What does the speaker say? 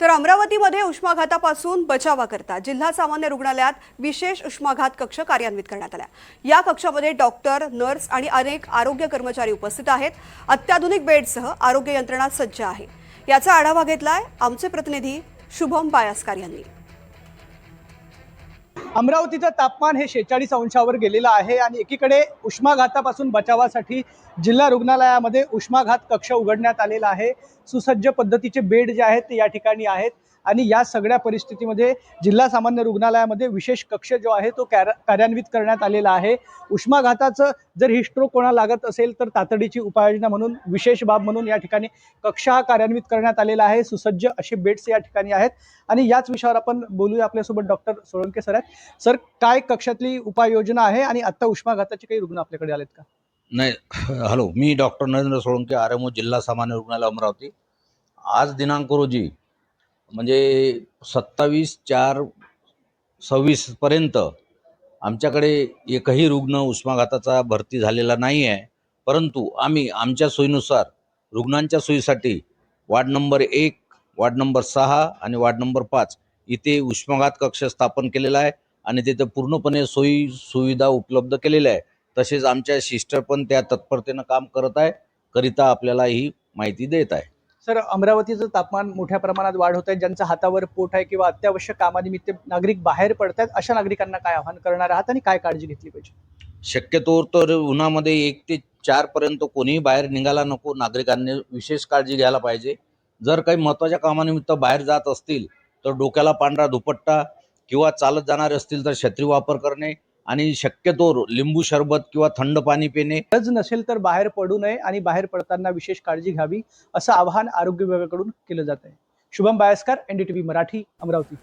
तर अमरावतीमध्ये उष्माघातापासून बचावाकरता जिल्हा सामान्य रुग्णालयात विशेष उष्माघात कक्ष कार्यान्वित करण्यात आला। या कक्षामध्ये डॉक्टर, नर्स आणि अनेक आरोग्य कर्मचारी उपस्थित आहेत। अत्याधुनिक बेडसह आरोग्य यंत्रणा सज्ज आहे। याचा आढावा घेतलाय आमचे प्रतिनिधी शुभम बायस्कर यांनी। अमरावतीचं तापमान हे 46 अंशावर गेलेलं आहे आणि एकीकडे उष्माघातापासून बचावासाठी जिल्हा रुग्णालयामध्ये उष्माघात कक्ष उघडण्यात आलेला आहे। सुसज्ज पद्धतीचे बेड जे आहेत ते या ठिकाणी आहेत आणि या सगळ्या परिस्थितीमध्ये जिल्हा सामान्य रुग्णालयामध्ये विशेष कक्ष जो आहे तो कार्यान्वित करण्यात आलेला आहे। उष्माघाताचं जर ही स्ट्रोक कोणाला लागत असेल तर तातडीची उपाययोजना म्हणून विशेष बाब म्हणून या ठिकाणी कक्ष हा कार्यान्वित करण्यात आलेला आहे। सुसज्ज असे बेड्स या ठिकाणी आहेत आणि याच विषयावर आपण बोलूया। आपल्यासोबत डॉक्टर सोळंके सर आहेत। सर, काय कक्षातली उपाययोजना आहे आणि आता उष्माघाताचे काही रुग्ण आपल्याकडे आलेत का? नाही, हॅलो, मी डॉक्टर नरेंद्र सोळंके, आरएमओ जिल्हा सामान्य रुग्णालय अमरावती। आज दिनांक रोजी म्हणजे 27/4/26 पर्यंत आमच्याकडे एकही रुग्ण उष्माघाताचा भरती झालेला नाही आहे। परंतु आम्ही आमच्या सोयीनुसार रुग्णांच्या सोयीसाठी वार्ड नंबर 1, वार्ड नंबर 6 आणि वार्ड नंबर 5 इथे उष्माघात कक्ष स्थापन केलेला आहे आणि तिथे पूर्णपणे सोयी सुविधा उपलब्ध केलेल्या आहे। तसेच आमच्या सिस्टर पण त्या तत्परतेनं काम करत आहे, करिता आपल्याला ही माहिती देत आहे। सर, अमरावतीचं तापमान मोठ्या प्रमाणात वाढ होत आहे। ज्यांच्या हातावर पोट आहे किंवा अत्यावश्यक कामानिमित्त नागरिक बाहेर पडत आहेत, अशा नागरिकांना काय आवाहन करणार आहात आणि काय काळजी घेतली पाहिजे? शक्यतोवर तर उन्हामध्ये 1 ते 4 पर्यंत कोणीही बाहेर निघायला नको। नागरिकांनी विशेष काळजी घ्यायला पाहिजे। जर काही महत्त्वाच्या कामानिमित्त बाहेर जात असतील तर डोक्याला पांढरा दुपट्टा किंवा चालत जाणारे असतील तर छत्री वापर करणे आणि शक्यतोवर लिंबू सरबत किंवा थंड पाणी पिणे। गरज नसेल तर बाहेर पडू नये आणि बाहेर पडताना विशेष काळजी घ्यावी असं आवाहन आरोग्य विभागाकडून केलं जात आहे। शुभम बायस्कर, NDTV मराठी, अमरावती।